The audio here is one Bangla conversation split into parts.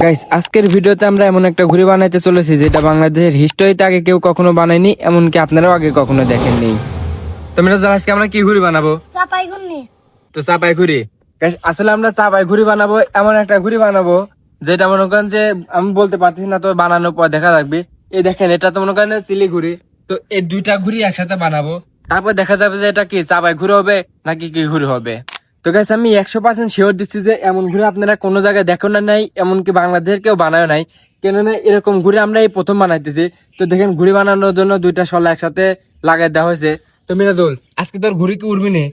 গাইস, আজকের ভিডিওতে আমরা এমন একটা ঘুড়ি বানাইতে চলেছি যেটা বাংলাদেশের হিস্টোরিতে আগে কেউ কখনো বানায়নি, এমনকি আপনারাও আগে কখনো দেখেননি। তো মিরাজ, আজকে আমরা কি ঘুড়ি বানাবো? চাপাই ঘুরনি। তো চাপাই ঘুড়ি। গাইস, আসলে আমরা চাপাই ঘুড়ি বানাবো, এমন একটা ঘুড়ি বানাবো যেটা মনে করেন যে আমি বলতে পারতেছি না, তো বানানোর পর দেখা লাগবে। এই দেখেন, এটা তো মনে করেন চিলি ঘুড়ি। তো এই দুইটা ঘুড়ি একসাথে বানাবো, তারপর দেখা যাবে যে এটা কি চাপাই ঘুড়ি হবে নাকি কি ঘুড়ি হবে। তো গাইস, আমি 100% শিওর দিচ্ছি যে এমন ঘুড়ি আপনারা কোনো জায়গায় দেখো না, নাই এমনকি বাংলাদেশের কেউ বানায় নাই। কেননা এরকম ঘুড়ি আমরা এই প্রথম বানাইতেছি। তো দেখেন, ঘুড়ি বানানোর জন্য দুইটা শলা একসাথে লাগাই দেওয়া হয়েছে। তো মিরাজুল, আজকে তোর ঘুড়ি কি উড়বি না?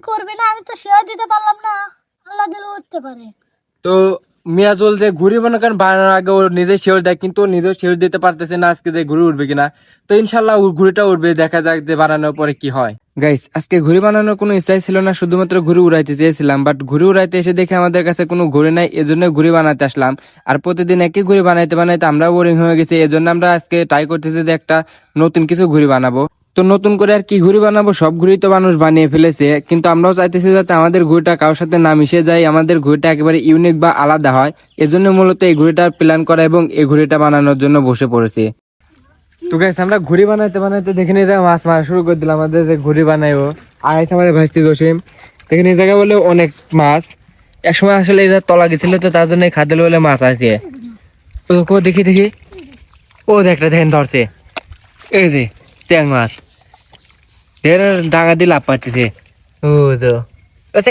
করবে না, আমি তো শেয়ার দিতে পারলাম না। আল্লাহ দিলে উঠতে পারে। তো মিরাজুল যে ঘুড়ি বানানোর আগে ও নিজে শিওর দেয়, কিন্তু ও নিজেও শিওর দিতে পারতেছে না আজকে যে ঘুড়ি উঠবে কিনা। তো ইনশাল্লাহ ঘুড়িটা উঠবে, দেখা যাক যে বানানোর পরে কি হয়। গাইস, আজকে ঘুড়ি বানানোর কোনো ইচ্ছাই ছিল না, শুধুমাত্র ঘুড়ি উড়াইতে চেয়েছিলাম। বাট ঘুড়ি উড়াইতে এসে দেখে আমাদের কাছে কোনো ঘুড়ি নাই, এজন্য ঘুড়ি বানাতে আসলাম। আর প্রতিদিন একই ঘুড়ি বানাইতে বানাইতে আমরা বোরিং হয়ে গেছি, এজন্য আমরা আজকে ট্রাই করতেছি যে একটা নতুন কিছু ঘুড়ি বানাবো। তো নতুন করে আর কি ঘুড়ি বানাবো, সব ঘুড়ি তো মানুষ বানিয়ে ফেলেছে, কিন্তু আমরাও চাইতেছি যাতে আমাদের ঘুড়িটা কারোর সাথে না মিশে যায়, আমাদের ঘুড়িটা একেবারে ইউনিক বা আলাদা হয়। এজন্য মূলত এই ঘুড়িটার প্ল্যান করা এবং এই ঘুড়িটা বানানোর জন্য বসে পড়েছি। তো গাইস, আমরা ঘুড়ি বানাইতে বানাইতে দেখে নিয়ে যাই মাছ মারা শুরু করে দিলাম। আমাদের যে ঘুড়ি বানাইবো আড়াইশ আমাদের ভাইস্তি জসিম দেখে নিয়ে জায়গা বলে অনেক মাছ। একসময় আসলে এদের তলা গেছিল, তো তার জন্য খাদ্য বলে মাছ আছে। তো দেখি দেখি, ও একটা দেখেন ধরছে, এই যে চ্যাং মাছ ডাঙা দিয়ে লাভ পাচ্ছে। ও তো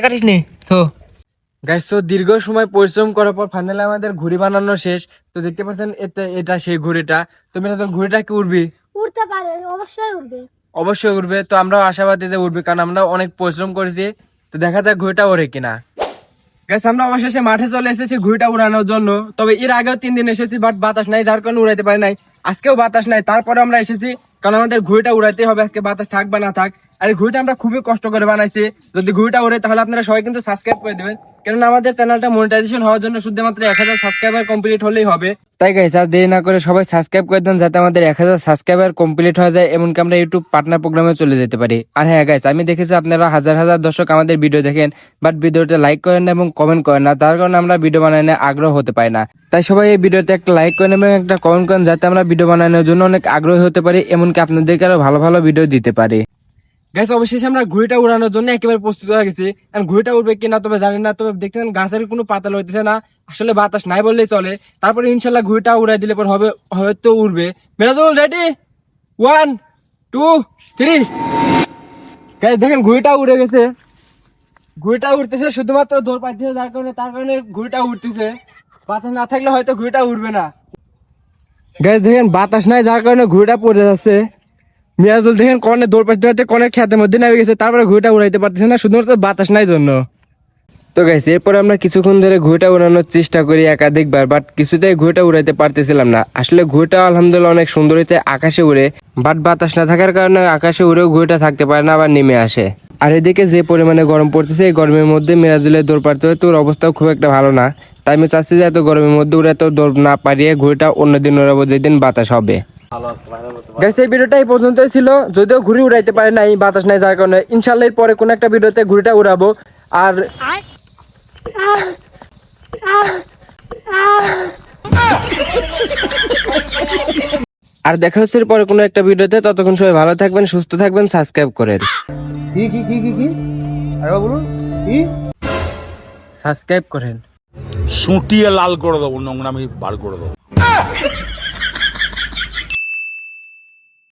কাটিস নি তো গাইস। তো দীর্ঘ সময় পরিশ্রম করার পর ফাইনালি আমাদের ঘুড়ি বানানো শেষ। তো দেখতে পাচ্ছেন এটা সেই ঘুড়িটা। তো মিরাজুল, ঘুড়িটা কি উড়বি? উঠতে পারে, অবশ্যই উঠবে। অবশ্যই উঠবে। তো আমরাও আশাবাদী যে উঠবে, কারণ আমরা অনেক পরিশ্রম করেছি। তো দেখা যাক ঘুড়িটা ওড়ে কিনা। গাইস, আমরা অবশেষে মাঠে চলে এসেছি ঘুড়িটা উড়ানোর জন্য। তবে এর আগেও 3 দিন এসেছি, বাট বাতাস নাই, যার কারণে উড়াইতে পারি নাই। আজকেও বাতাস নাই, তারপরে আমরা এসেছি, কারণ আমাদের ঘুড়িটা উড়াইতে হবে, আজকে বাতাস থাক বা না থাক। আর এই ঘুড়িটা আমরা খুবই কষ্ট করে বানাইছি। যদি ঘুড়িটা ওড়ে তাহলে আপনারা সবাই কিন্তু সাবস্ক্রাইব করে দেবেন, কেননা আমাদের চ্যানেলটা মনিটাইজেশন হওয়ার জন্য শুধুমাত্র 1000 সাবস্ক্রাইবার কমপ্লিট হলেই হবে। তাই গাইস, আর দেরি না করে সবাই সাবস্ক্রাইব করে দেন, যাতে আমাদের 1000 সাবস্ক্রাইবার কমপ্লিট হয়ে যায়, এমনকি আমরা ইউটিউব পার্টনার প্রোগ্রামে চলে যেতে পারি। আর হ্যাঁ গাইস, আমি দেখেছি আপনারা হাজার হাজার দর্শক আমাদের ভিডিও দেখেন, বাট ভিডিওতে লাইক করেন না এবং কমেন্ট করেন না, তার কারণে আমরা ভিডিও বানানো আগ্রহ হতে পারি না। তাই সবাই এই ভিডিওতে একটা লাইক করেন এবং একটা কমেন্ট করেন, যাতে আমরা ভিডিও বানানোর জন্য অনেক আগ্রহী হতে পারি, এমনকি আপনাদেরকে আরো ভালো ভালো ভিডিও দিতে পারি। গাইস, অবশেষে আমরা ঘুড়িটা উড়ানোর জন্য একেবারে প্রস্তুত হয়ে গেছি। ঘুড়িটা উঠবে কিনা তবে জানি না, তবে দেখতেন গাছের কোনো পাতা লইতেছে না, আসলে বাতাস নাই বললেই চলে। তারপরে ইনশাল্লাহ ঘুড়িটা উড়াই দিলে পর হবে, হয়তো উড়বে। মিরাজুল রেডি? 1 2 3। গাইস দেখেন, ঘুড়িটা উড়ে গেছে। ঘুড়িটা উঠতেছে, শুধুমাত্র দৌড় পাচ্ছে, তার কারণে ঘুড়িটা উঠতেছে। বাতাস না থাকলে হয়তো ঘুড়িটা উঠবে না। গাইস দেখেন, বাতাস নাই, যার কারণে ঘুড়িটা পড়ে যাচ্ছে। মিরাজুল দেখেন কনে দৌড় পাইতে কনে খেতের মধ্যে নেমে গেছে, তারপরে ঘুড়িটা উড়াইতে পারতেছে না, শুধুমাত্র বাতাস নাই জন্য। তো গাইস, এরপরে আমরা কিছুক্ষণ ধরে ঘুড়িটা উড়ানোর চেষ্টা করি একাধিকবার, বাট কিছুতেই ঘুড়িটা উড়াইতে পারতেছিলাম না। আসলে ঘুড়িটা আলহামদুলিল্লাহ অনেক সুন্দর হয়েছে, আকাশে উড়ে, বাট বাতাস না থাকার কারণে আকাশে উড়েও ঘুড়িটা থাকতে পারে না, আবার নেমে আসে। আর এদিকে যে পরিমাণে গরম পড়তেছে, এই গরমের মধ্যে মিরাজুলের দৌড় পারতে হয়, তোর অবস্থাও খুব একটা ভালো না। তাই আমি চাচ্ছি যে এত গরমের মধ্যে উড়ে তো দৌড় না পারিয়ে ঘুড়িটা অন্যদিন উড়াবো, যেদিন বাতাস হবে। গাইস, এই ভিডিওটা এই পর্যন্তই ছিল। যদিও ঘুড়ি উড়াইতে পারে নাই, বাতাস নাই, যার কারণে ইনশাআল্লাহ এর পরে কোন একটা ভিডিওতে ঘুড়িটা উড়াবো। আর দেখা হচ্ছে পরে কোনো একটা ভিডিওতে। ততক্ষণ সবাই ভালো থাকবেন, সুস্থ থাকবেন, সাবস্ক্রাইব করেন। কি আরে বলুন, কি সাবস্ক্রাইব করেন, সুটিয়ে লাল করে দেবো, নোংরামি বার করে দেবো।